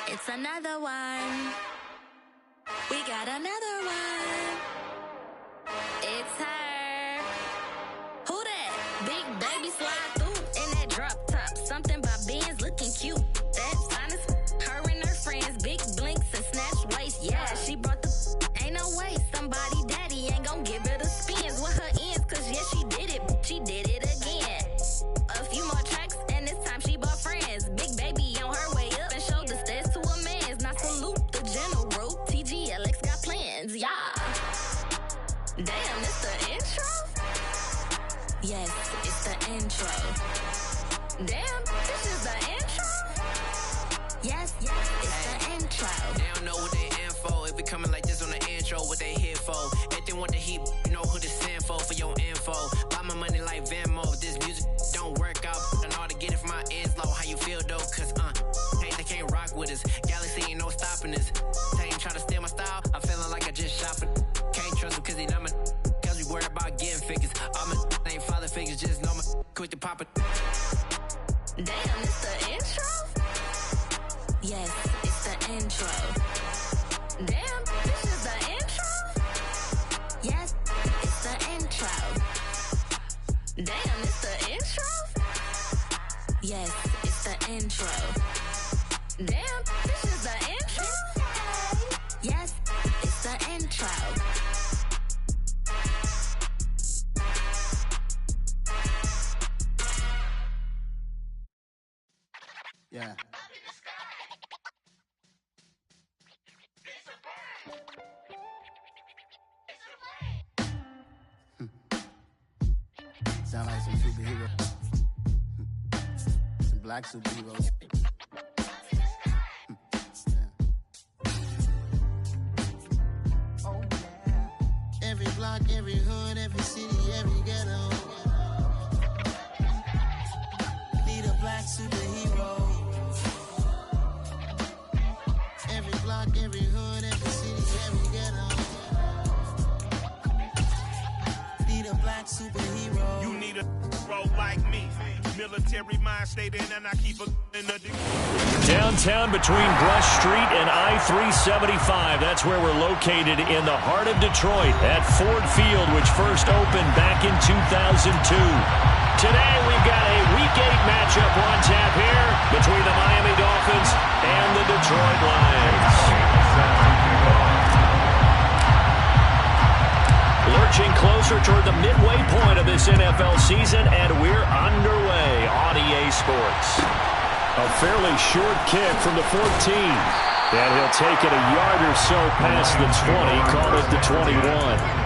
It's another one. We got another one. It's her. Who that? Big baby slide through in that drop top. Something by Benz looking cute. That's honest. Her and her friends, big blinks and snatch waist. Yeah, she brought the. Ain't no way somebody daddy ain't gon' give her the spins with her ends. Cause yeah, she did it. She did it again. A few more tracks and this time she bought friends. Big baby on her way up and showed the stairs to a man's. Now salute the general. TGLX got plans, yeah. Damn, it's the intro? Yes, it's the intro. Damn, this is the intro? Yes, it's the intro. They don't know what they in for. If we coming like this on the intro, what they here for? If they want the heat, you know who to send for your info. Buy my money like Venmo. If this music don't work out, and all to get it from my ends low. How you feel though? Cause they can't rock with us. Galaxy ain't no stopping us. They ain't try to steal my style. I'm feeling like I just shopping. Can't trust him cause he not my. Cause we worried about getting figures. All my ain't father figures. Just know my quick to pop it. Damn, it's the intro? Yes, it's the intro. Damn, this is the intro? Yes, it's the intro. Damn, it's the intro? Yes, it's the intro. Damn, this is the intro? Yes, it's the intro. Yeah. Sound like some superheroes. Some black superheroes. Oh, yeah. Every block, every hood, every city, every ghetto. Need a black superhero. Every block, every hood, every city, every ghetto. Need a black superhero. You need a hero like me. Military mind state in and I keep a in the Downtown between Brush Street and I-375. That's where we're located in the heart of Detroit at Ford Field, which first opened back in 2002. Today we've got a Week 8 matchup on tap here between the Miami Dolphins and the Detroit Lions. Lurching closer toward the midway point of this NFL season, and we're underway on EA Sports. A fairly short kick from the 14. And he'll take it a yard or so past the 20, call it the 21.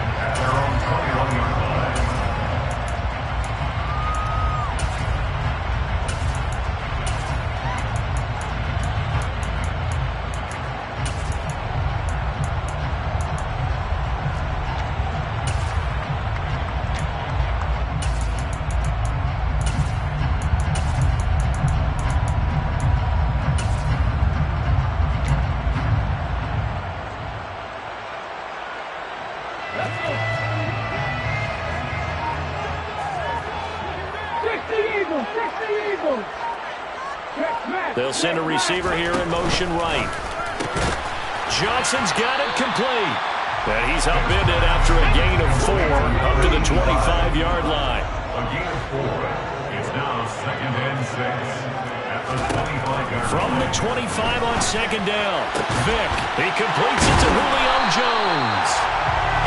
They'll send a receiver here in motion right. Johnson's got it complete. And he's upended after a gain of 4 up to the 25-yard line. A gain of 4. It's now 2nd and 6 at the 25-yard line. From the 25 on second down, Vick, he completes it to Julio Jones.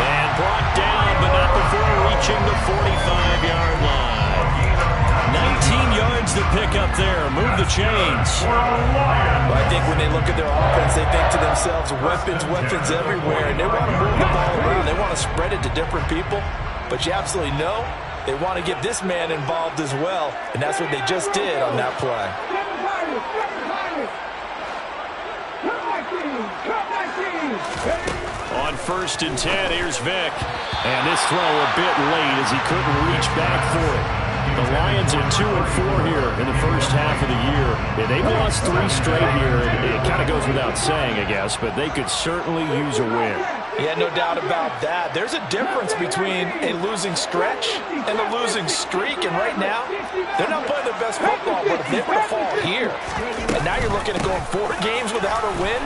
And brought down, but not before reaching the 45-yard line. 19 yards to pick up there. Move the chains. I think when they look at their offense, they think to themselves, weapons everywhere. And they want to move the ball around. They want to spread it to different people. But you absolutely know they want to get this man involved as well. And that's what they just did on that play. On 1st and 10, here's Vick. And this throw a bit late as he couldn't reach back for it. The Lions are 2-4 here in the first half of the year. Yeah, they've lost 3 straight here. It kind of goes without saying, I guess, but they could certainly use a win. Yeah, no doubt about that. There's a difference between a losing stretch and a losing streak, and right now, they're not playing their best football, but if they were to fall here. And now you're looking at going 4 games without a win.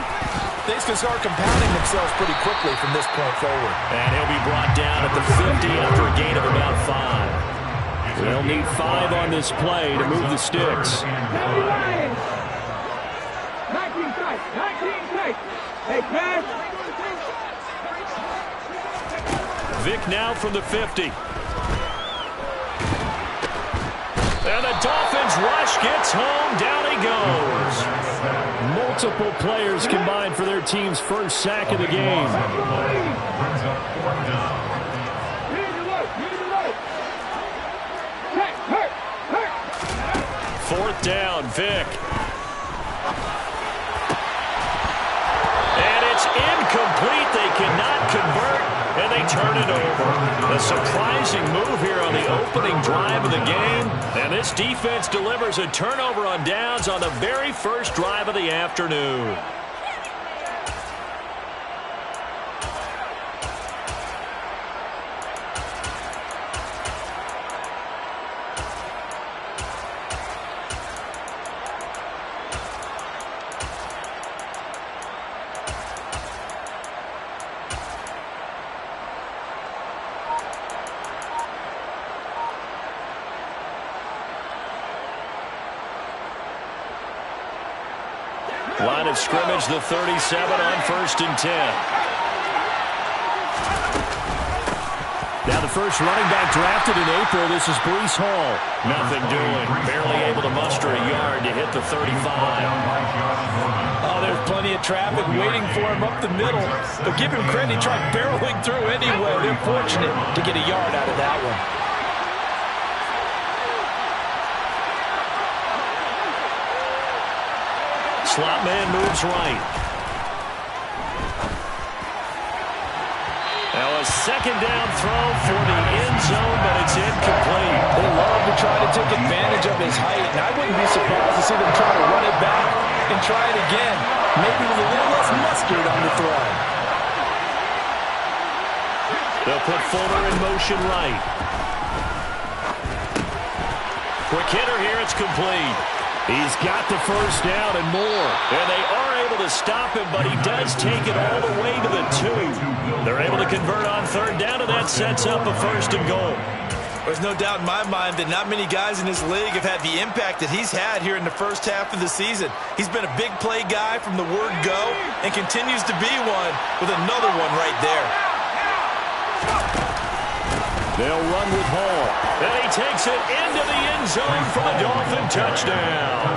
Things can start compounding themselves pretty quickly from this point forward. And he'll be brought down at the 50 after a gain of about 5. They'll need 5 on this play to move the sticks. 19 strikes. 19 strikes. Hey, man. Vick now from the 50. And the Dolphins rush gets home. Down he goes. Multiple players combined for their team's first sack of the game. Fourth down, Vick. And it's incomplete. They cannot convert, and they turn it over. A surprising move here on the opening drive of the game. And this defense delivers a turnover on downs on the very first drive of the afternoon. Line of scrimmage, the 37 on 1st and 10. Now the first running back drafted in April, this is Breece Hall. Nothing doing, barely able to muster a yard to hit the 35. Oh, there's plenty of traffic waiting for him up the middle. But give him credit, he tried barreling through anyway. They're fortunate to get a yard out of that one. Slot man moves right. Now a second down throw for the end zone, but it's incomplete. They love to try to take advantage of his height, and I wouldn't be surprised to see them try to run it back and try it again. Maybe with a little less mustard on the throw. They'll put Fuller in motion right. Quick hitter here, it's complete. He's got the first down and more. And they are able to stop him, but he does take it all the way to the 2. They're able to convert on 3rd down, and that sets up a 1st and goal. There's no doubt in my mind that not many guys in this league have had the impact that he's had here in the first half of the season. He's been a big play guy from the word go and continues to be one with another one right there. They'll run with Hall. And he takes it into the end zone for the Dolphin touchdown.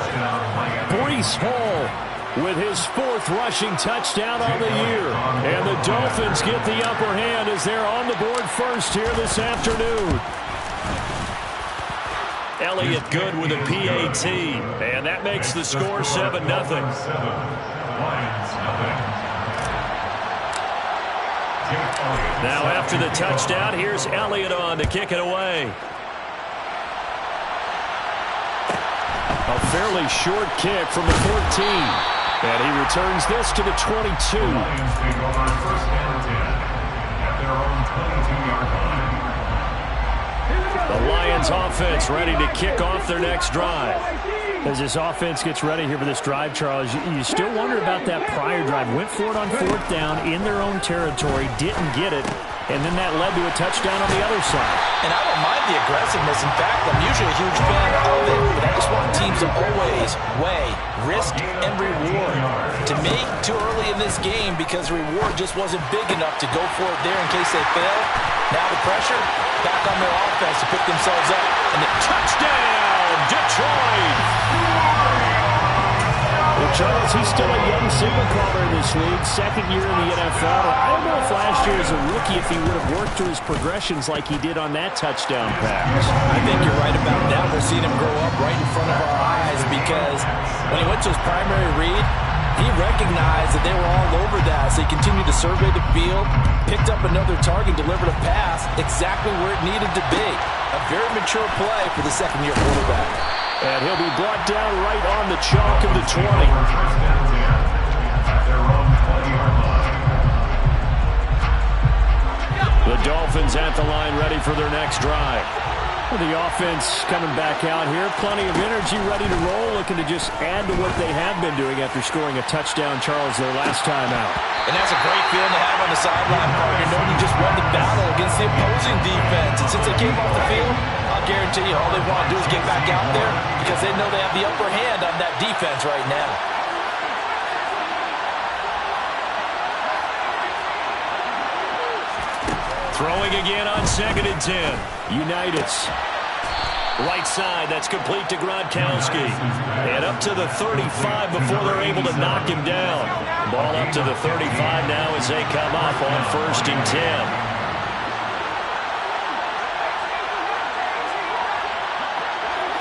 Breece Hall with his 4th rushing touchdown on the year. And the Dolphins get the upper hand as they're on the board first here this afternoon. Elliott good with a PAT. And that makes the score 7-0. Now after the touchdown, here's Elliott on to kick it away. A fairly short kick from the 14. And he returns this to the 22. The Lions offense ready to kick off their next drive. As this offense gets ready here for this drive, Charles, you still wonder about that prior drive. Went for it on 4th down in their own territory, didn't get it, and then that led to a touchdown on the other side. And I don't mind the aggressiveness. In fact, I'm usually a huge fan of it, but I just want teams to always weigh risk and reward. To me, too early in this game because reward just wasn't big enough to go for it there in case they fail. Now the pressure back on their offense to pick themselves up. And the touchdown, Detroit! Well, Charles, he's still a young signal caller in this league, 2nd year in the NFL. I don't know if last year as a rookie if he would have worked through his progressions like he did on that touchdown pass. I think you're right about that. We're seeing him grow up right in front of our eyes because when he went to his primary read, he recognized that they were all over that, so he continued to survey the field, picked up another target, delivered a pass exactly where it needed to be. A very mature play for the 2nd-year quarterback. And he'll be brought down right on the chalk of the 20. The Dolphins at the line ready for their next drive. The offense coming back out here. Plenty of energy, ready to roll, looking to just add to what they have been doing after scoring a touchdown, Charles, their last time out. And that's a great feeling to have on the sideline, partner, knowing you just won the battle against the opposing defense. And since they came off the field, I'll guarantee you all they want to do is get back out there because they know they have the upper hand on that defense right now. Throwing again on 2nd and 10. Unitas. Right side, that's complete to Gronkowski. And up to the 35 before they're able to knock him down. Ball up to the 35 now as they come up on 1st and 10.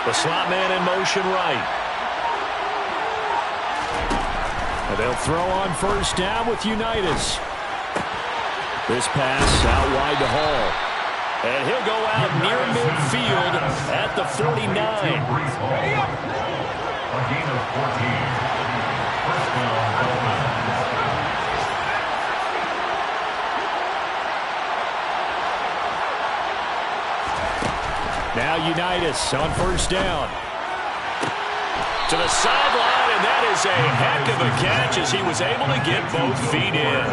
The slot man in motion right. And they'll throw on 1st down with Unitas. This pass out wide to Hall. And he'll go out near midfield at the 49. A gain of 14. First down, now Unitas on 1st down. To the sideline, and that is a heck of a catch as he was able to get both feet in.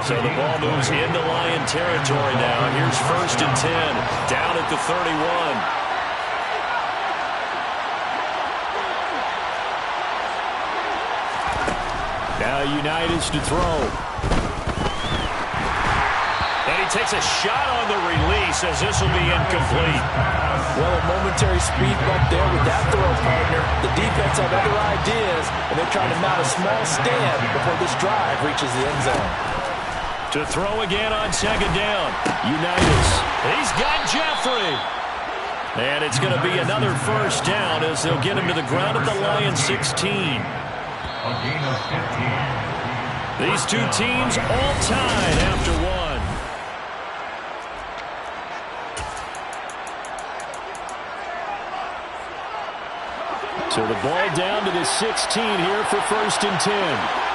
So the ball moves into Lion territory now. Here's 1st and 10, down at the 31. Now Unitas to throw. And he takes a shot on the release as this will be incomplete. Well, a momentary speed bump there with that throw, partner. The defense had other ideas, and they're trying to mount a small stand before this drive reaches the end zone. To throw again on 2nd down. Unitas. He's got Jeffrey. And it's going to be another 1st down as they'll get him to the ground at the Lions 16. A gain of 15. These two teams all tied after one. So the ball down to the 16 here for 1st and 10.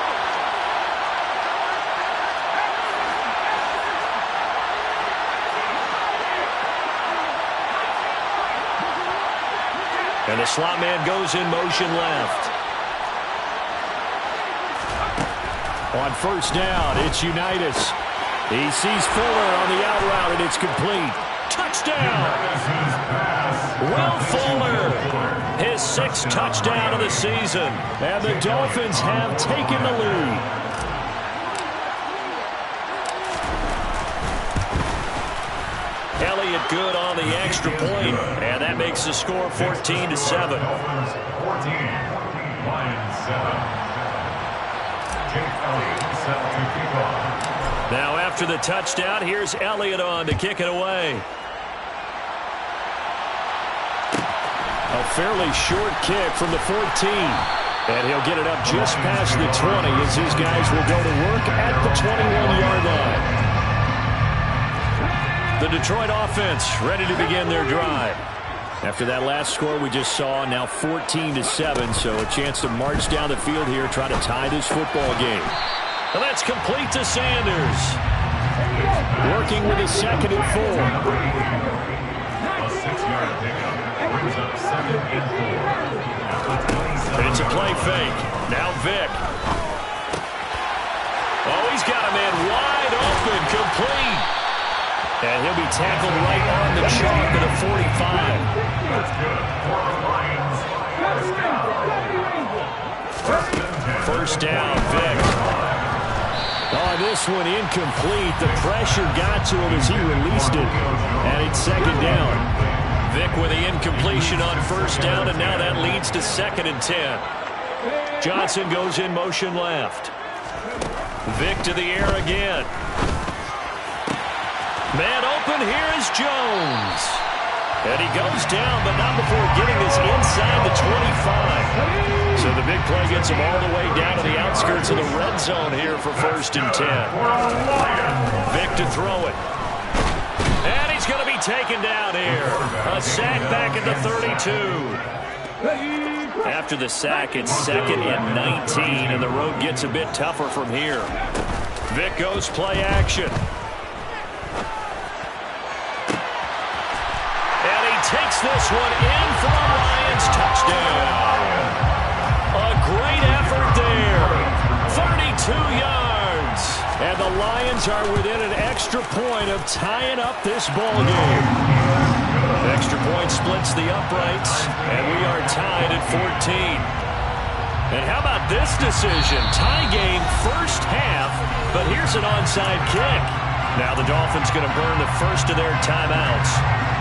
And the slot man goes in motion left. On 1st down, it's Unitas. He sees Fuller on the out route, and it's complete. Touchdown! Will Fuller, his 6th touchdown of the season. And the Dolphins have taken the lead. Elliott good on the extra point, and that makes the score 14-7. 14, Lions 7. Jake Elliott set to kick off. Now after the touchdown, here's Elliott on to kick it away. A fairly short kick from the 14. And he'll get it up just past the 20 as his guys will go to work at the 21-yard line. The Detroit offense ready to begin their drive. After that last score we just saw, now 14-7, so a chance to march down the field here, try to tie this football game. And that's complete to Sanders. Working with his 2nd and 4. A 6-yard pickup brings up 2nd and 4. And it's a play fake. Now Vick. Oh, he's got a man wide open, complete. And he'll be tackled right on the chalk at a 45. That's good for the Lions. 1st down, Vick. Oh, this one incomplete. The pressure got to him as he released it. And it's 2nd down. Vick with the incompletion on 1st down, and now that leads to 2nd and 10. Johnson goes in motion left. Vick to the air again. Man open, here is Jones. And he goes down, but not before getting this inside the 25. So the big play gets him all the way down to the outskirts of the red zone here for 1st and 10. Vick to throw it. And he's going to be taken down here. A sack back at the 32. After the sack, it's 2nd and 19, and the road gets a bit tougher from here. Vick goes play action. takes this one in for a Lions touchdown. A great effort there. 32 yards. And the Lions are within an extra point of tying up this ball game. Extra point splits the uprights, and we are tied at 14. And how about this decision? Tie game first half, but here's an onside kick. Now the Dolphins going to burn the first of their timeouts.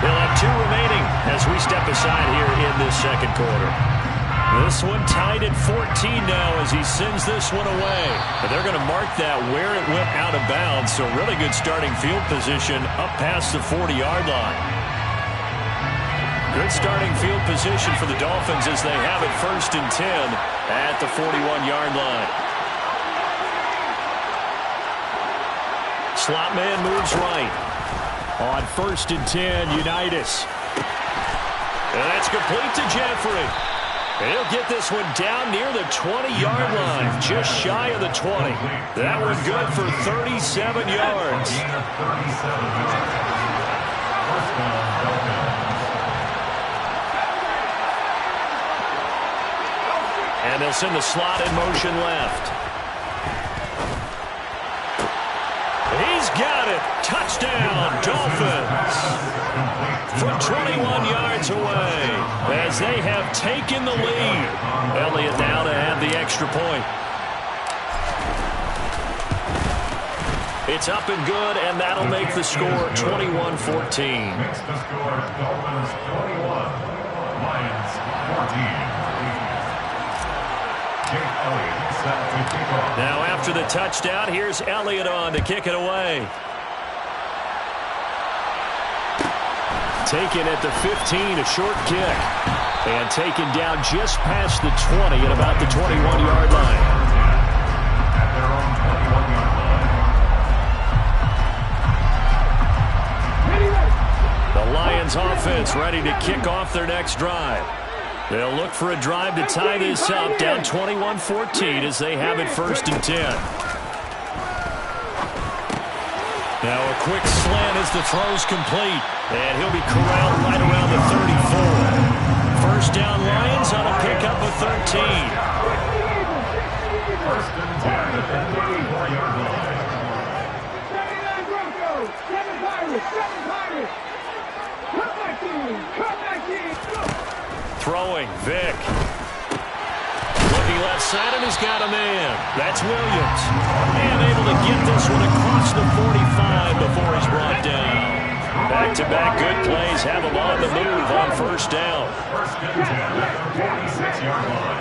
They'll have 2 remaining as we step aside here in this second quarter. This one tied at 14 now as he sends this one away. But they're going to mark that where it went out of bounds, so really good starting field position up past the 40-yard line. Good starting field position for the Dolphins as they have it 1st and 10 at the 41-yard line. Slot man moves right. On 1st and 10, Unitas. And that's complete to Jeffrey. And he'll get this one down near the 20-yard line, just shy of the 20. That one good for 37 yards. And they'll send the slot in motion left. He's got it. Touchdown, Dolphins. From 21 yards away as they have taken the lead. Elliott now to have the extra point. It's up and good, and that'll make the score 21-14. Makes the score Dolphins 21, Lions 14. Now after the touchdown, here's Elliott on to kick it away. Taken at the 15, a short kick. And taken down just past the 20 at about the 21-yard line. At their own 21-yard line. The Lions offense ready to kick off their next drive. They'll look for a drive to tie this up, down 21-14 as they have it 1st and 10. Now a quick slant as the throw's complete, and he'll be corralled right around the 34. First down Lions on a pickup of 13. 1st and 10 at the 34-yard line. 79 Broncos, 7 Pirates, 7 Pirates. Come back team, come back team. Throwing, Vick. Looking left side, and he's got a man. That's Williams. And able to get this one across the 45 before he's brought down. Back-to-back good plays have him on the move on 1st down. 1st and 10 at the 46-yard line.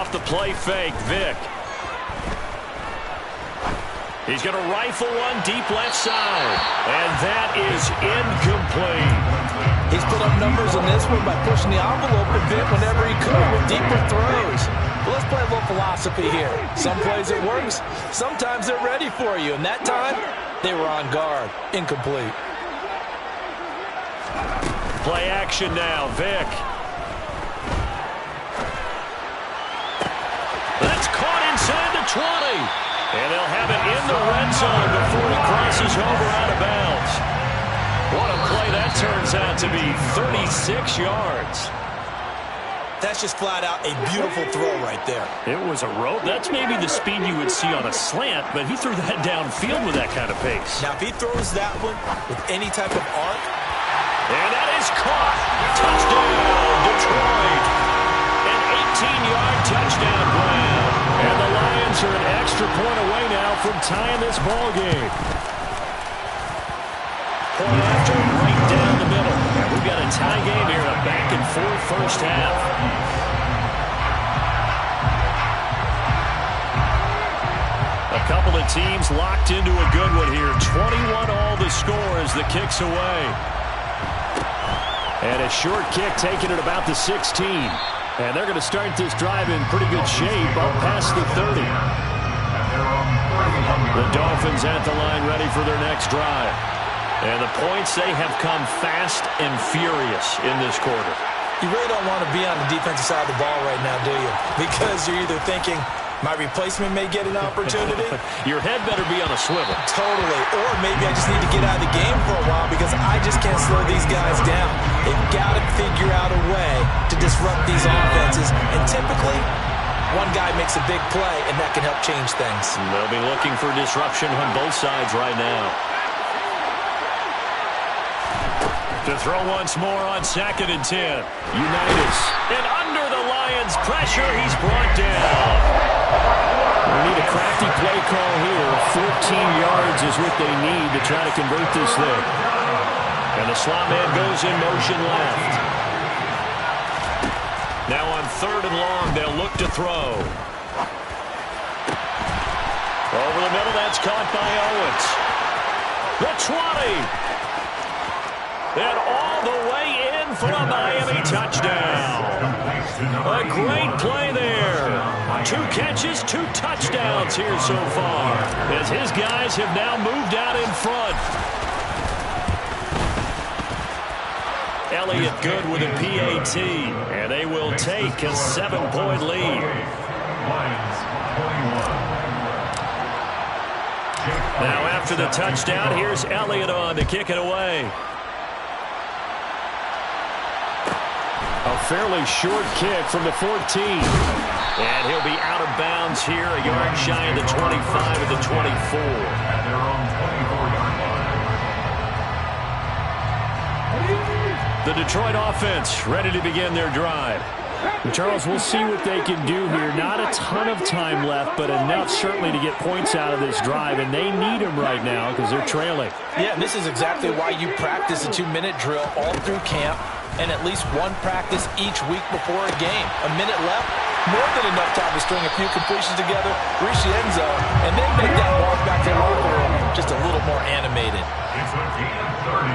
Off the play fake, Vick. He's going to rifle one deep left side. And that is incomplete. He's put up numbers in this one by pushing the envelope a bit whenever he could with deeper throws. Well, let's play a little philosophy here. Some plays it works. Sometimes they're ready for you. And that time, they were on guard. Incomplete. Play action now, Vick. That's caught inside the 20. And they'll have it in the red zone before he crosses over out of bounds. What a play that turns out to be, 36 yards. That's just flat out a beautiful throw right there. It was a rope. That's maybe the speed you would see on a slant, but he threw that downfield with that kind of pace. Now, if he throws that one with any type of arc. And that is caught. Touchdown, Detroit. An 18-yard touchdown grab. And the Lions are an extra point away now from tying this ball game. Point after, right down the middle. And we've got a tie game here, a back-and-forth first half. A couple of teams locked into a good one here. 21 all the score as the kick's away. And a short kick taken at about the 16. And they're going to start this drive in pretty good shape up past the 30. The Dolphins at the line ready for their next drive. And the points, they have come fast and furious in this quarter. You really don't want to be on the defensive side of the ball right now, do you? Because you're either thinking, My replacement may get an opportunity. Your head better be on a swivel. Totally. Or maybe I just need to get out of the game for a while because I just can't slow these guys down. They've got to figure out a way to disrupt these offenses. And typically, one guy makes a big play, and that can help change things. They'll be looking for disruption on both sides right now. To throw once more on 2nd and 10. Unitas. And under the Lions' pressure, he's brought down. We need a crafty play call here. 14 yards is what they need to try to convert this thing. And the slot man goes in motion left. Now on 3rd and long, they'll look to throw. Over the middle, that's caught by Owens. The 20. And all the way in for a Miami touchdown. A great play there. 2 catches, 2 touchdowns here so far, as his guys have now moved out in front. Elliott good with a PAT, and they will take a 7-point lead. Now after the touchdown, here's Elliott on to kick it away. A fairly short kick from the 14. And he'll be out of bounds here, a yard shy of the 25 of the 24. At their own 24-yard line. The Detroit offense ready to begin their drive. And Charles, we'll see what they can do here. Not a ton of time left, but enough certainly to get points out of this drive, and they need them right now because they're trailing. Yeah, and this is exactly why you practice a 2-minute drill all through camp and at least one practice each week before a game. A minute left, more than enough time to string a few completions together, reach the end zone, and then make that walk back to the locker room just a little more animated. It's a gain of 30.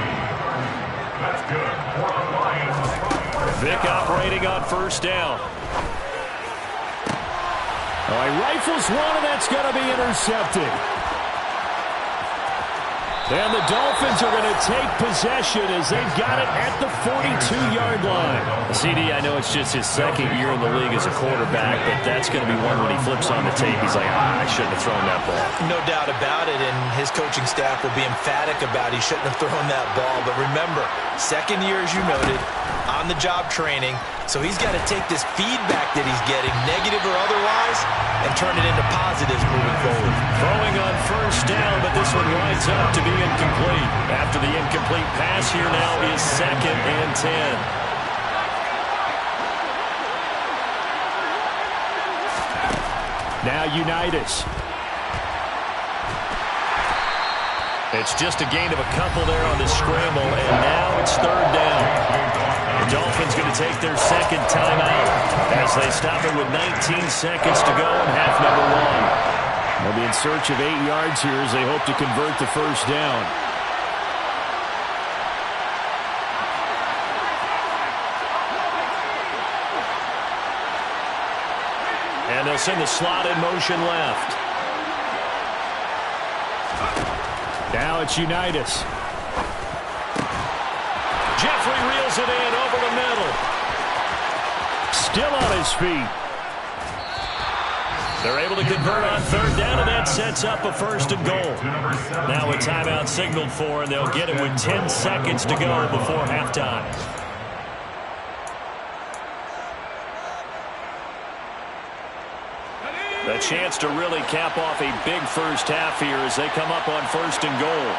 That's good for the Lions. Vick operating on 1st down. Oh, he rifles one, and that's going to be intercepted. And the Dolphins are going to take possession as they've got it at the 42-yard line. CD, I know it's just his 2nd year in the league as a quarterback, but that's going to be one when he flips on the tape. He's like, I shouldn't have thrown that ball. No doubt about it, and his coaching staff will be emphatic about he shouldn't have thrown that ball. But remember, 2nd year, as you noted, on-the-job training, so he's got to take this feedback that he's getting, negative or otherwise, and turn it into positives moving forward. Throwing on 1st down, but this one winds up to be incomplete. After the incomplete pass, here now is 2nd and 10. Now Unitas. It's just a gain of a couple there on the scramble, and now it's 3rd down. The Dolphins going to take their 2nd timeout as they stop it with 19 seconds to go in half number 1. They'll be in search of 8 yards here as they hope to convert the 1st down. And they'll send the slot in motion left. Now it's Unitas. Jeffrey reels it in over the middle. Still on his feet. They're able to convert on 3rd down, and that sets up a 1st and goal. Now a timeout signaled for, and they'll get it with 10 seconds to go before halftime. A chance to really cap off a big first half here as they come up on 1st and goal.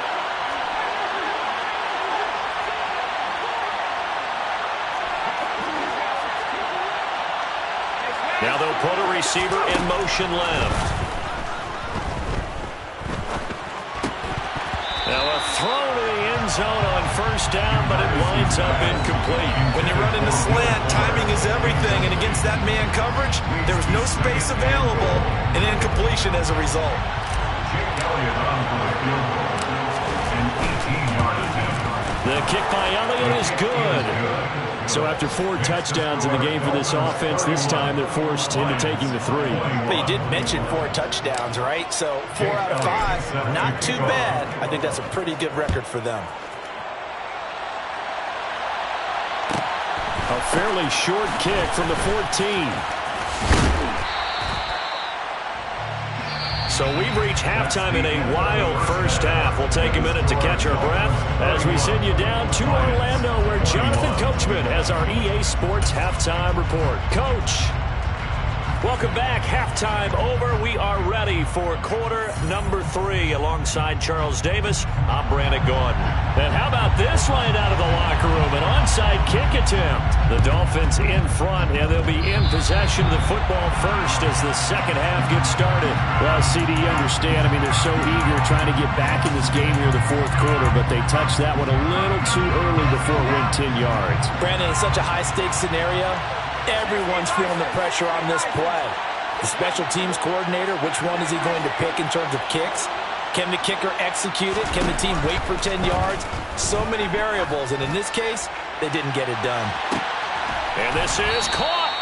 Now they'll put a receiver in motion left. Now a throw to the end zone on 1st down, but it winds up incomplete. When you run in the slant, timing is everything, and against that man coverage, there was no space available, and incompletion as a result. Jake Elliott on for the field goal. An 18-yard attempt. The kick by Elliott is good. So after 4 touchdowns in the game for this offense, this time they're forced into taking the 3. But you did mention 4 touchdowns, right? So 4 out of 5, not too bad. I think that's a pretty good record for them. A fairly short kick from the 14. So we've reached halftime in a wild first half. We'll take a minute to catch our breath as we send you down to Orlando, where Jonathan Coachman has our EA Sports Halftime Report. Coach. Welcome back. Halftime over. We are ready for quarter number 3. Alongside Charles Davis, I'm Brandon Gaudin. And how about this line out of the locker room? An onside kick attempt. The Dolphins in front, and they'll be in possession of the football first as the second half gets started. Well, CD, you understand. I mean, they're so eager trying to get back in this game here in the fourth quarter, but they touched that one a little too early before it went 10 yards. Brandon, it's such a high-stakes scenario. Everyone's feeling the pressure on this play. The special teams coordinator, which one is he going to pick in terms of kicks? Can the kicker execute it? Can the team wait for 10 yards? So many variables, and in this case, they didn't get it done. And this is caught.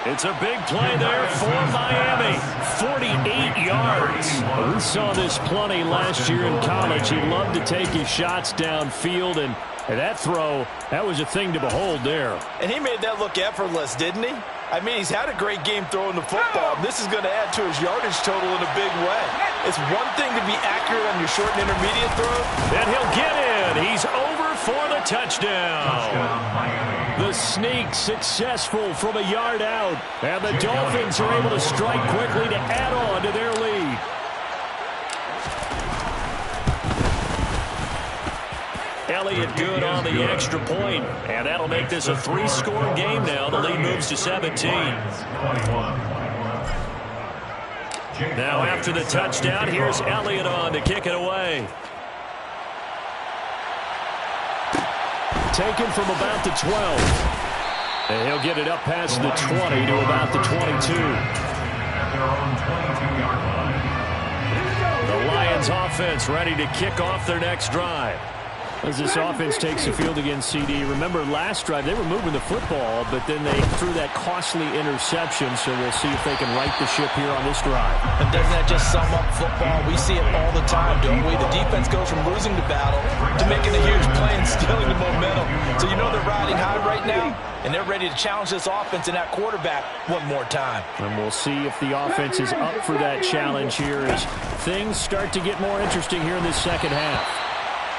It's a big play there for Miami. 48 yards. We saw this plenty last year in college. He loved to take his shots downfield, and that throw, that was a thing to behold there. And he made that look effortless, didn't he? I mean, he's had a great game throwing the football. This is going to add to his yardage total in a big way. It's one thing to be accurate on your short and intermediate throw. And he'll get in. He's over for the touchdown. The sneak successful from a yard out. And the Dolphins are able to strike quickly to add on to their lead. Elliott good on the extra point, and that'll make this a 3-score game now. The lead moves to 17. Now after the touchdown, here's Elliott on to kick it away. Taken from about the 12. And he'll get it up past the 20 to about the 22. The Lions offense ready to kick off their next drive. As this offense takes the field against CD, remember last drive they were moving the football, but then they threw that costly interception, so we'll see if they can right the ship here on this drive. And doesn't that just sum up football? We see it all the time, don't we? The defense goes from losing the battle to making a huge play and stealing the momentum. So you know they're riding high right now, and they're ready to challenge this offense and that quarterback one more time. And we'll see if the offense is up for that challenge here as things start to get more interesting here in this second half.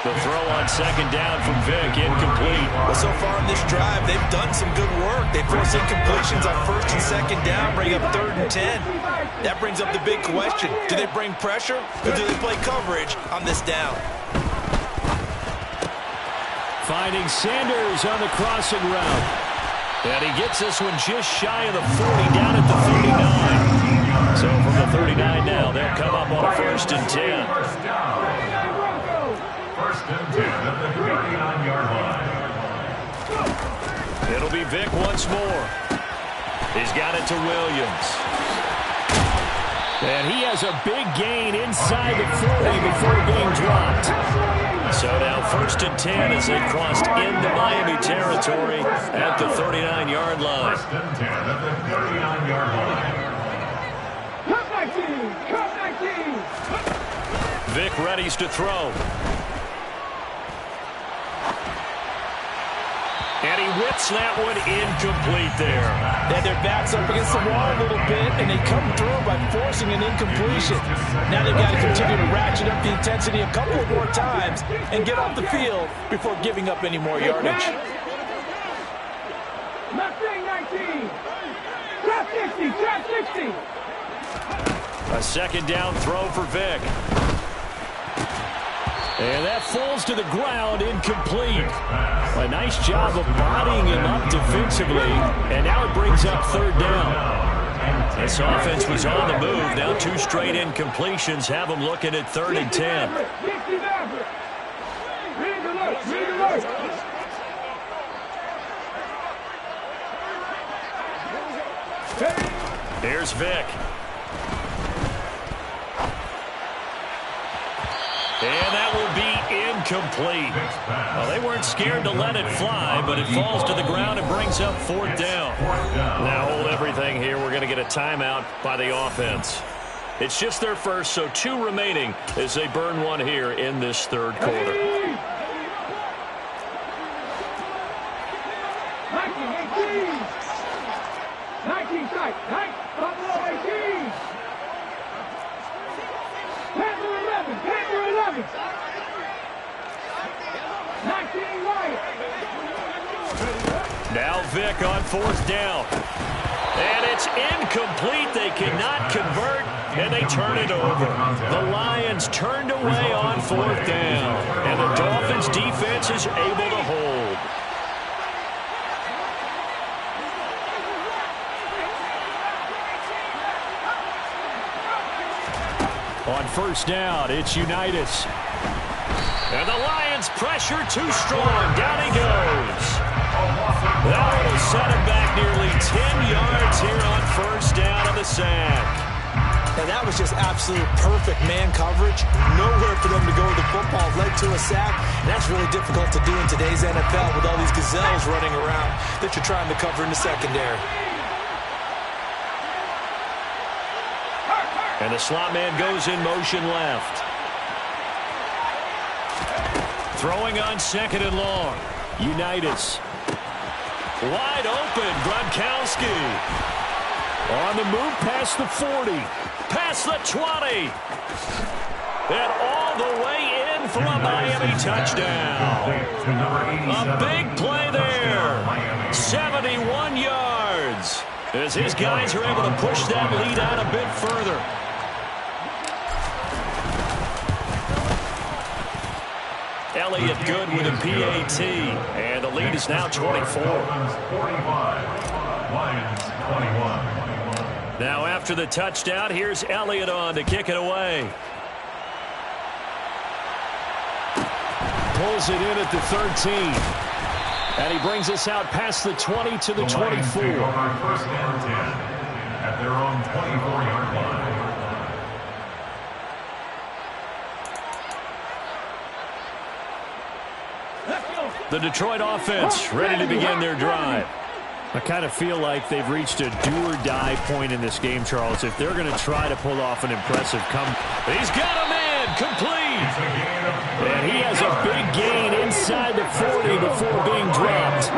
The throw on second down from Vick, incomplete. Well, so far in this drive, they've done some good work. They force incompletions on first and second down, bring up 3rd and 10. That brings up the big question. Do they bring pressure, or do they play coverage on this down? Finding Sanders on the crossing route. And he gets this one just shy of the 40, down at the 39. So from the 39 now, they'll come up on a 1st and 10. First and 10 at the 39-yard line. It'll be Vick once more. He's got it to Williams. And he has a big gain inside the 40 before being dropped. So now 1st and 10 as they crossed into Miami territory at the 39-yard line. First and 10 at the 39-yard line. Cut 19! Cut 19! Vick readies to throw. And he whips that one incomplete there. They had their backs up against the wall a little bit, and they come through by forcing an incompletion. Now they've got to continue to ratchet up the intensity a couple of more times and get off the field before giving up any more yardage. Left wing 19! Trap 60! Trap 60! A second down throw for Vick. And that falls to the ground, incomplete. A nice job of bodying him up defensively, and now it brings up 3rd down. This offense was on the move. Now 2 straight incompletions have them looking at 3rd and 10. Here's Vick. And that will be incomplete. Well, they weren't scared to let it fly, but it falls to the ground and brings up 4th down. Now hold everything here. We're going to get a timeout by the offense. It's just their first, so 2 remaining as they burn one here in this 3rd quarter. 19 strike. Buffalo 18. Bobby. 19 White. Now Vic on fourth down. And it's incomplete. They cannot convert, and they turn it over. The Lions turned away on fourth down, and the Dolphins defense is able to hold. On first down, it's Unitas. And the Lions pressure too strong. Down he goes. That will set him back nearly 10 yards here on first down on the sack. And that was just absolute perfect man coverage. Nowhere for them to go with the football. Led to a sack. And that's really difficult to do in today's NFL with all these gazelles running around that you're trying to cover in the secondary. And the slot man goes in motion left. Throwing on second and long. Unitas. Wide open, Gronkowski. On the move past the 40. Past the 20. And all the way in for a Miami touchdown. A big play there. 71 yards. As his guys are able to push that lead out a bit further. Elliott good with a PAT, and the lead is now 24. 45, Lions 21. Now after the touchdown, here's Elliott on to kick it away. Pulls it in at the 13. And he brings us out past the 20 to the 24. First and 10 at their own 24-yard line. The Detroit offense ready to begin their drive. I kind of feel like they've reached a do-or-die point in this game, Charles. If they're going to try to pull off an impressive comeback. He's got a man complete. And he has a big gain inside the 40 before being dropped.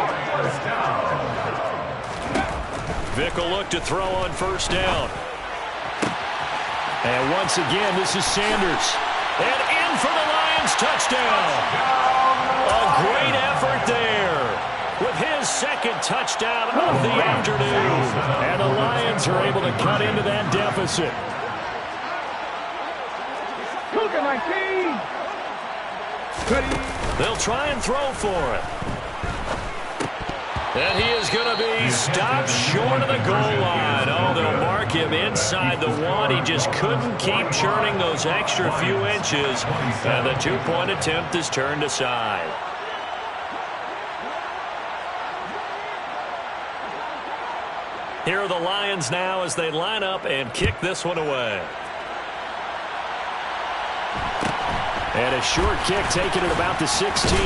Vic will look to throw on first down. And once again, this is Sanders. And in for the Lions touchdown. A great effort there with his second touchdown of the afternoon. And the Lions are able to cut into that deficit. They'll try and throw for it. And he is going to be stopped short of the goal line. Oh, they'll mark him inside the one. He just couldn't keep churning those extra few inches. And the two-point attempt is turned aside. Here are the Lions now as they line up and kick this one away. And a short kick taken at about the 16.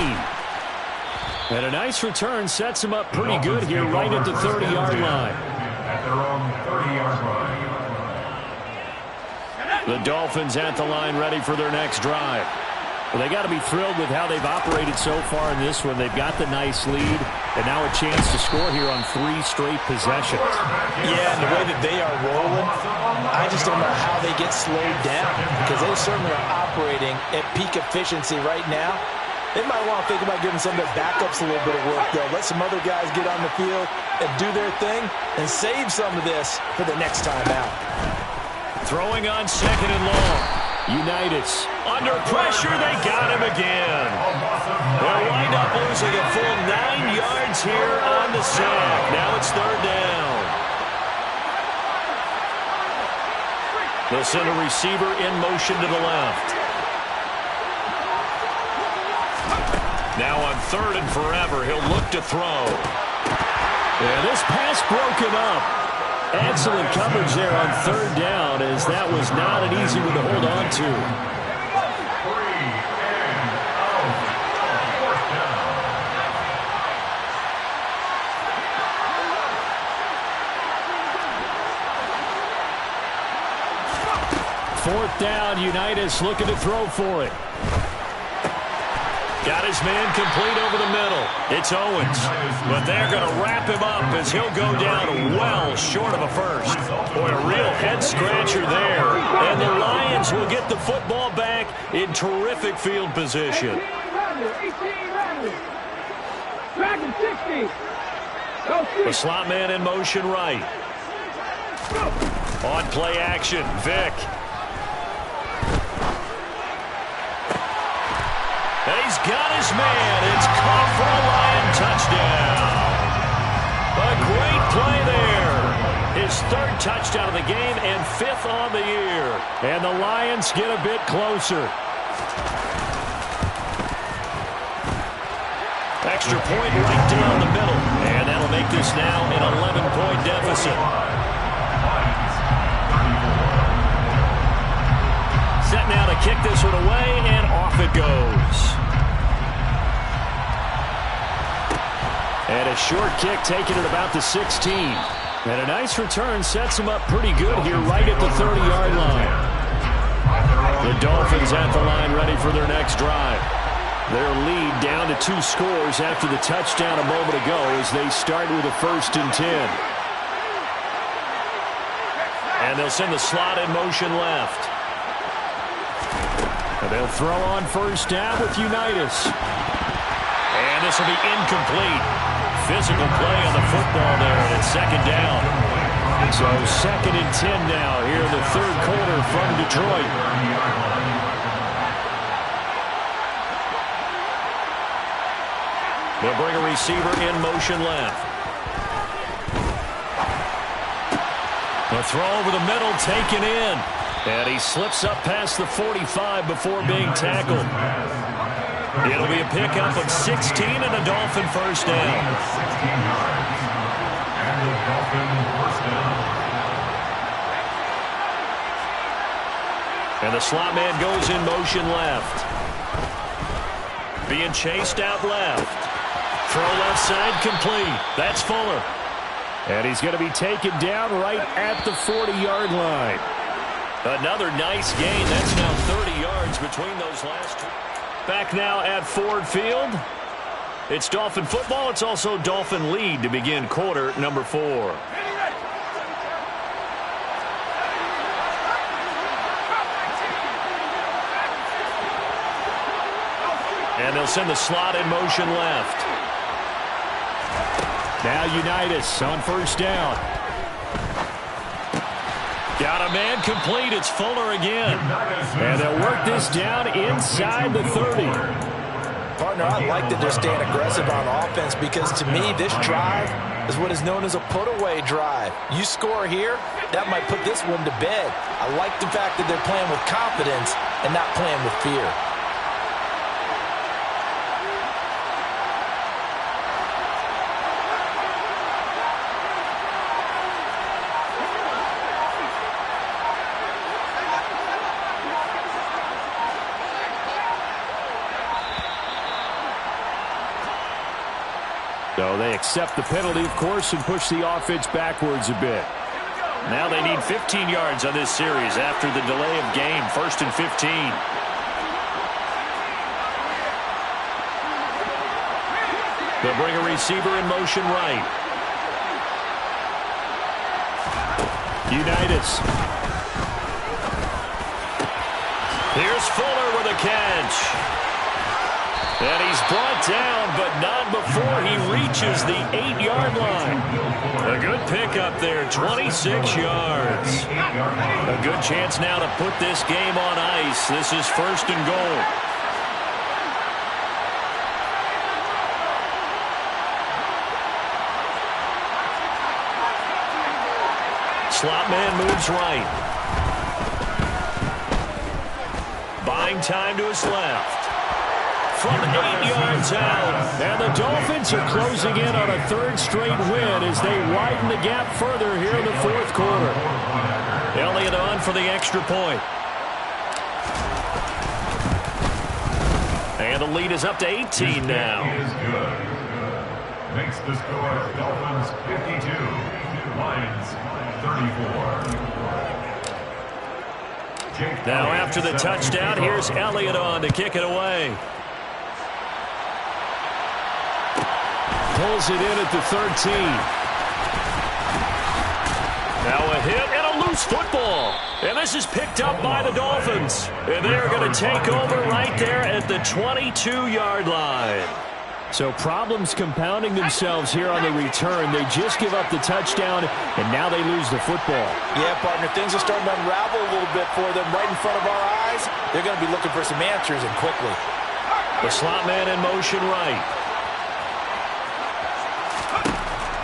And a nice return sets him up pretty good here right at the 30-yard line. At their own 30-yard line. The Dolphins at the line ready for their next drive. Well, they got to be thrilled with how they've operated so far in this one. They've got the nice lead, and now a chance to score here on 3 straight possessions. Yeah, and the way that they are rolling, I just don't know how they get slowed down because they certainly are operating at peak efficiency right now. They might want to think about giving some of their backups a little bit of work, though. Let some other guys get on the field and do their thing and save some of this for the next time out. Throwing on second and long. Unitas under pressure. They got him again. They'll wind up losing a full 9 yards here on the sack. Now it's third down. They'll send a receiver in motion to the left. Now on third and forever, he'll look to throw. And this pass broken up. Excellent coverage there on third down, as that was not an easy one to hold on to. 4th down, Unitas looking to throw for it. Got his man complete over the middle. It's Owens. But they're going to wrap him up as he'll go down well short of a first. Boy, a real head-scratcher there. And the Lions will get the football back in terrific field position. The slot man in motion right. On play action, Vick. And he's got his man. It's caught for a Lion touchdown. A great play there. His third touchdown of the game and fifth on the year. And the Lions get a bit closer. Extra point right down the middle. And that'll make this now an 11-point deficit. Set now to kick this one away, and off it goes. And a short kick taken at about the 16. And a nice return sets him up pretty good here right at the 30-yard line. The Dolphins at the line ready for their next drive. Their lead down to 2 scores after the touchdown a moment ago as they start with a 1st and 10. And they'll send the slot in motion left. And they'll throw on 1st down with Unitas. And this will be incomplete. Physical play on the football there, and it's 2nd down. So 2nd and 10 now here in the 3rd quarter from Detroit. They'll bring a receiver in motion left. The throw over the middle taken in. And he slips up past the 45 before being tackled. It'll be a pickup of 16 and a Dolphin 1st down. And the slot man goes in motion left. Being chased out left. Throw left side complete. That's Fuller. And he's going to be taken down right at the 40-yard line. Another nice gain. That's now 30 yards between those last two. Back now at Ford Field. It's Dolphin football. It's also Dolphin lead to begin quarter number 4. And they'll send the slot in motion left. Now Unitas on 1st down. Got a man complete. It's Fuller again. And they'll work this down inside the 30. Partner, I like that they're staying aggressive on offense because to me this drive is what is known as a put-away drive. You score here, that might put this one to bed. I like the fact that they're playing with confidence and not playing with fear. So they accept the penalty, of course, and push the offense backwards a bit. Now they need 15 yards on this series after the delay of game. 1st and 15. They'll bring a receiver in motion right. Unitas. Here's Fuller with a catch. And he's brought down, but not before he reaches the 8-yard line. A good pickup there, 26 yards. A good chance now to put this game on ice. This is 1st and goal. Slot man moves right. Buying time to his left. From 8 yards out. And the Dolphins are closing in on a 3rd straight win as they widen the gap further here in the 4th quarter. Elliott on for the extra point. And the lead is up to 18 now. Is good. Makes the score Dolphins 52, Lions 34. Now after the touchdown, here's Elliott on to kick it away. Pulls it in at the 13. Now a hit and a loose football. And this is picked up by the Dolphins. And they are going to take over right there at the 22-yard line. So problems compounding themselves here on the return. They just give up the touchdown, and now they lose the football. Yeah, partner, things are starting to unravel a little bit for them right in front of our eyes. They're going to be looking for some answers, and quickly. The slot man in motion right.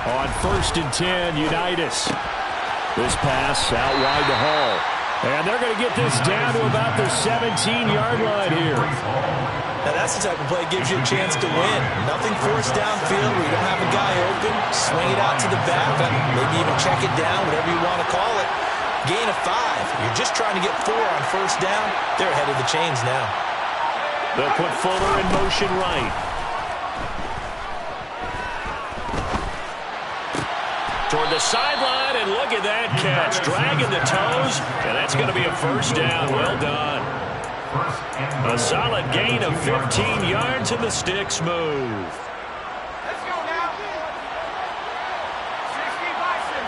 On 1st and 10, Unitas. This pass out wide to Hall. And they're going to get this down to about the 17-yard line here. Now that's the type of play that gives you a chance to win. Nothing forced downfield where you don't have a guy open. Swing it out to the back. Maybe even check it down, whatever you want to call it. Gain of 5. You're just trying to get 4 on 1st down. They're ahead of the chains now. They'll put Fuller in motion right. Toward the sideline, and look at that catch. Dragging the toes, and that's going to be a 1st down. Well done. A solid gain of 15 yards, and the sticks move. Let's go now. 60 Bison.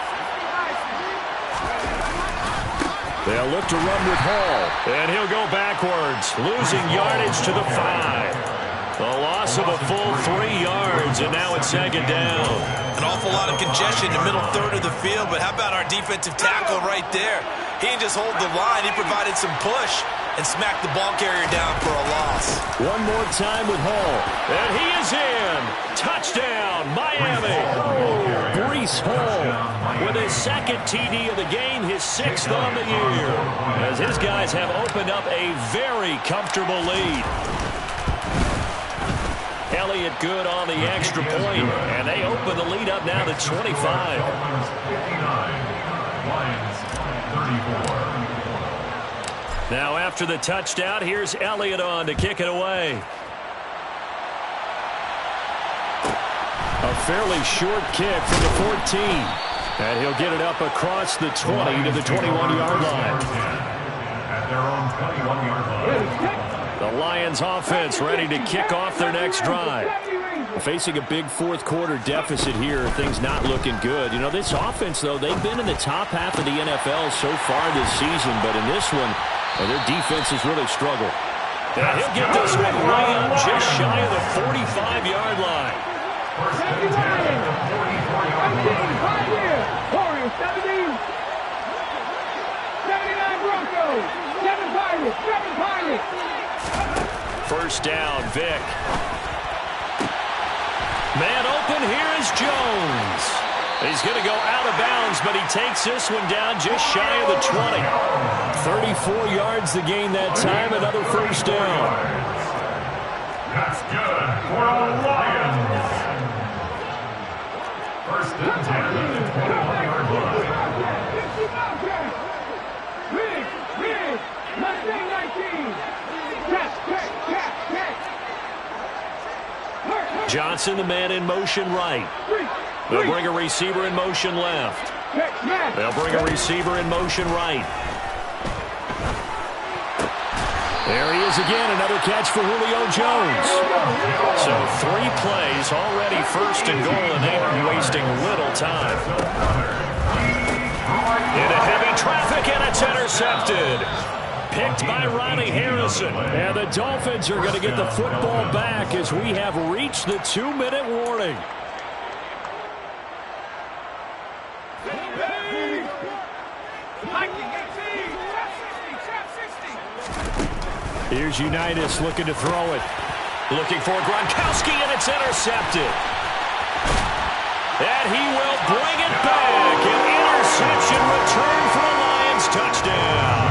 They'll look to run with Hall, and he'll go backwards, losing yardage to the 5. A loss of a full 3 yards, and now it's 2nd down. An awful lot of congestion in the middle third of the field, but how about our defensive tackle right there? He didn't just hold the line, he provided some push and smacked the ball carrier down for a loss. One more time with Hall, and he is in. Touchdown, Miami. Breece Hall with his 2nd TD of the game, his 6th on the year, as his guys have opened up a very comfortable lead. Elliott good on the extra point, and they open the lead up now to 25. Now after the touchdown, here's Elliott on to kick it away. A fairly short kick from the 14. And he'll get it up across the 20 to the 21-yard line. At their own 21-yard line. The Lions offense ready to kick off their next drive. Facing a big 4th quarter deficit here, things not looking good. You know, this offense, though, they've been in the top half of the NFL so far this season, but in this one, their defense has really struggled. And he'll get this one right up just shy of the 45-yard line. Warriors 17. 79 Broncos. 7 Pirates. 7 Pirates. 1st down, Vic. Man open, here is Jones. He's going to go out of bounds, but he takes this one down just shy of the 20. 34 yards to gain that time, another 1st down. That's good for the Lions. 1st and 10 at the 21-yard line. Big. Mustang 19. Johnson, the man in motion right. They'll bring a receiver in motion left. They'll bring a receiver in motion right. There he is again, another catch for Julio Jones. So 3 plays, already 1st and goal, and they are wasting little time. Into heavy traffic, and it's intercepted. Picked by Ronnie Harrison. And the Dolphins are going to get the football back as we have reached the 2-minute warning. Here's Unitas looking to throw it. Looking for Gronkowski, and it's intercepted. And he will bring it back. An interception return for the Lions. Touchdown.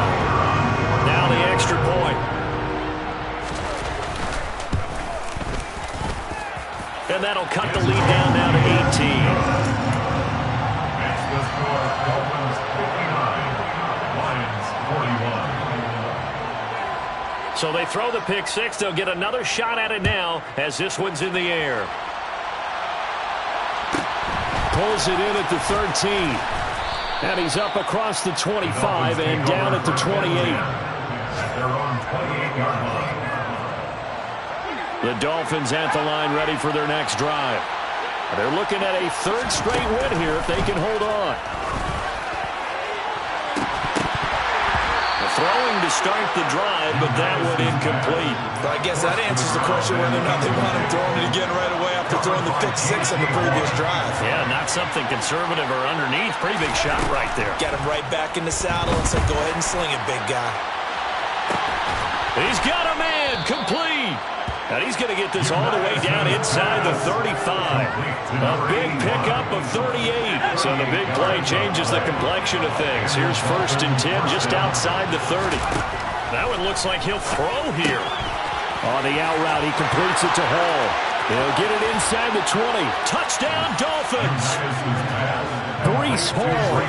Now the extra point. And that'll cut the lead down now to 18. Makes the score Dolphins 59, Lions 41. So they throw the pick 6. They'll get another shot at it now as this one's in the air. Pulls it in at the 13. And he's up across the 25 and down at the 28. At their own 28-yard line. The Dolphins at the line ready for their next drive. They're looking at a third straight win here if they can hold on. Throwing to start the drive, but that one incomplete. Well, I guess that answers the question whether or not they want him throwing it again right away after throwing the pick six on the previous drive. Yeah, not something conservative or underneath. Pretty big shot right there. Got him right back in the saddle and said, go ahead and sling it, big guy. He's got a man, complete. And he's going to get this all the way down inside the 35. A big pickup of 38. So the big play changes the complexion of things. Here's 1st and 10 just outside the 30. That one looks like he'll throw here. On the out route, he completes it to Hall. He'll get it inside the 20. Touchdown, Dolphins. Breece Hall,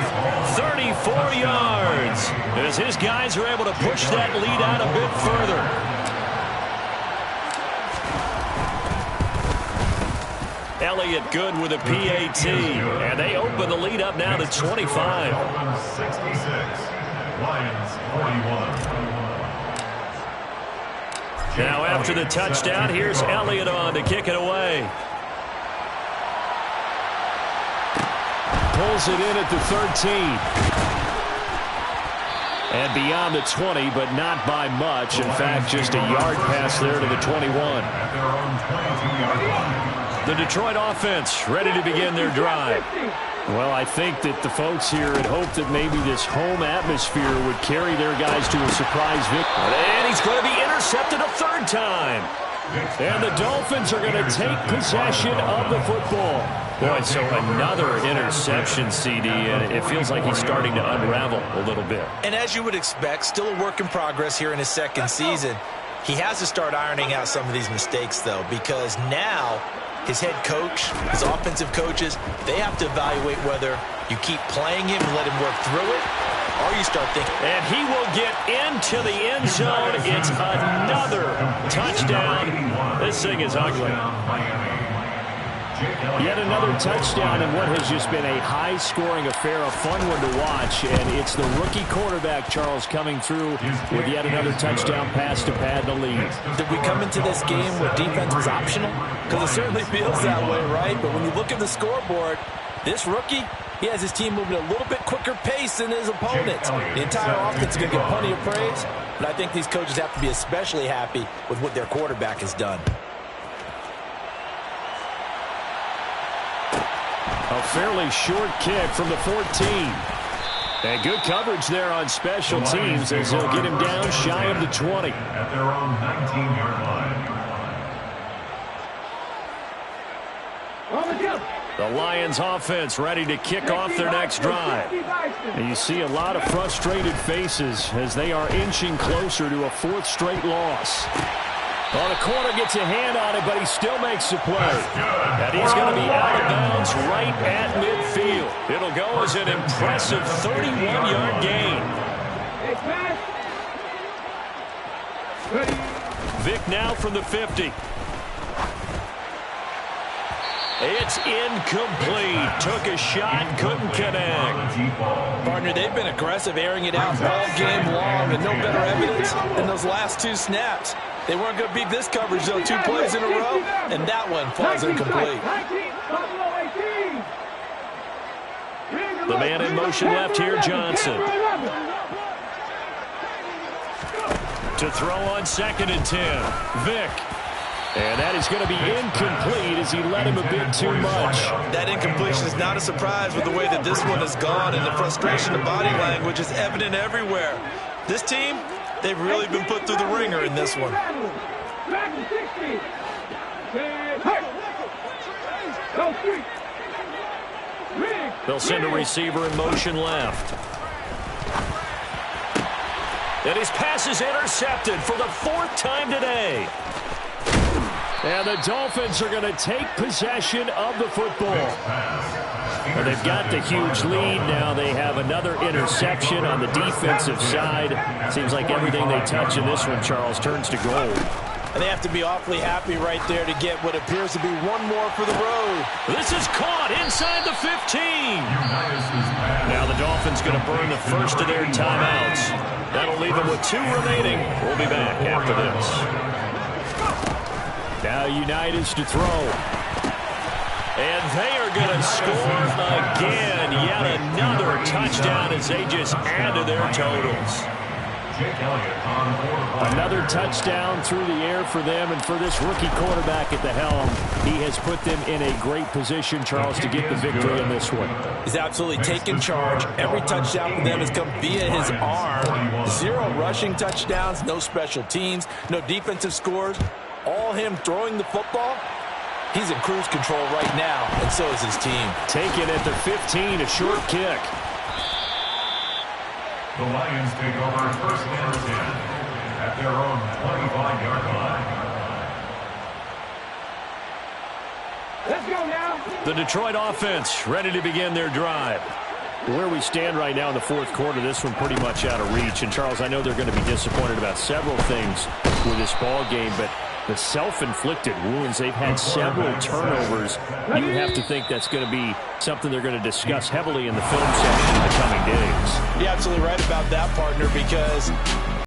34 yards. As his guys are able to push that lead out a bit further. Elliott good with a PAT, and they open the lead up now to 25. 66, Lions 41. Now after the touchdown, here's Elliott on to kick it away. Pulls it in at the 13. And beyond the 20, but not by much. In fact, just a yard pass there to the 21. At their own 22-yard line. The Detroit offense ready to begin their drive. Well, I think that the folks here had hoped that maybe this home atmosphere would carry their guys to a surprise victory. And he's going to be intercepted a third time. And the Dolphins are going to take possession of the football. Boy, so another interception, CD, and it feels like he's starting to unravel a little bit. And as you would expect, still a work in progress here in his second season. He has to start ironing out some of these mistakes, though, because now his head coach, his offensive coaches, they have to evaluate whether you keep playing him and let him work through it, or you start thinking. And he will get into the end zone. It's another touchdown. This thing is ugly. Yet another touchdown in what has just been a high-scoring affair, a fun one to watch. And it's the rookie quarterback, Charles, coming through with yet another touchdown pass to pad the lead. Did we come into this game where defense was optional? Because it certainly feels that way, right? But when you look at the scoreboard, this rookie, he has his team moving at a little bit quicker pace than his opponents. The entire offense is going to get plenty of praise, but I think these coaches have to be especially happy with what their quarterback has done. A fairly short kick from the 14. And good coverage there on special teams as they'll get him down shy of the 20. At their own 19-yard line. The Lions offense ready to kick off their next drive. And you see a lot of frustrated faces as they are inching closer to a fourth straight loss. Well, the corner gets a hand on it, but he still makes the play. And he's going to be out of bounds right at midfield. It'll go as an impressive 31-yard gain. Vic now from the 50. It's incomplete. Took a shot, couldn't connect. Partner, they've been aggressive, airing it out all game long, and no better evidence than those last two snaps. They weren't going to beat this coverage, though, 2 plays in a row, and that one falls incomplete. The man in motion left here, Johnson. To throw on 2nd and 10, Vic. And that is going to be incomplete as he let him a bit too much. That incompletion is not a surprise with the way that this one has gone, and the frustration of body language is evident everywhere. This team, they've really been put through the ringer in this one. They'll send a receiver in motion left. And his pass is intercepted for the 4th time today. And the Dolphins are going to take possession of the football. Well, they've got the huge lead. Now they have another interception on the defensive side. Seems like everything they touch in this one, Charles, turns to gold. And they have to be awfully happy right there to get what appears to be one more for the road. This is caught inside the 15. Now the Dolphins going to burn the first of their timeouts. That'll leave them with 2 remaining. We'll be back after this. Now Unitas to throw. And they are going to score again. Yet another touchdown as they just add to their totals. Another touchdown through the air for them, and for this rookie quarterback at the helm, he has put them in a great position, Charles, to get the victory in this one. He's absolutely taken charge. Every touchdown for them has come via his arm. 0 rushing touchdowns, no special teams, no defensive scores. All him throwing the football. He's in cruise control right now, and so is his team. Taken at the 15, a short kick. The Lions take over first and 10 at their own 25-yard line. Let's go now. The Detroit offense ready to begin their drive. Where we stand right now in the fourth quarter, this one pretty much out of reach. And, Charles, I know they're going to be disappointed about several things with this ball game, but the self-inflicted wounds, they've had several turnovers. You have to think that's going to be something they're going to discuss heavily in the film session in the coming days. You're absolutely right about that, partner, because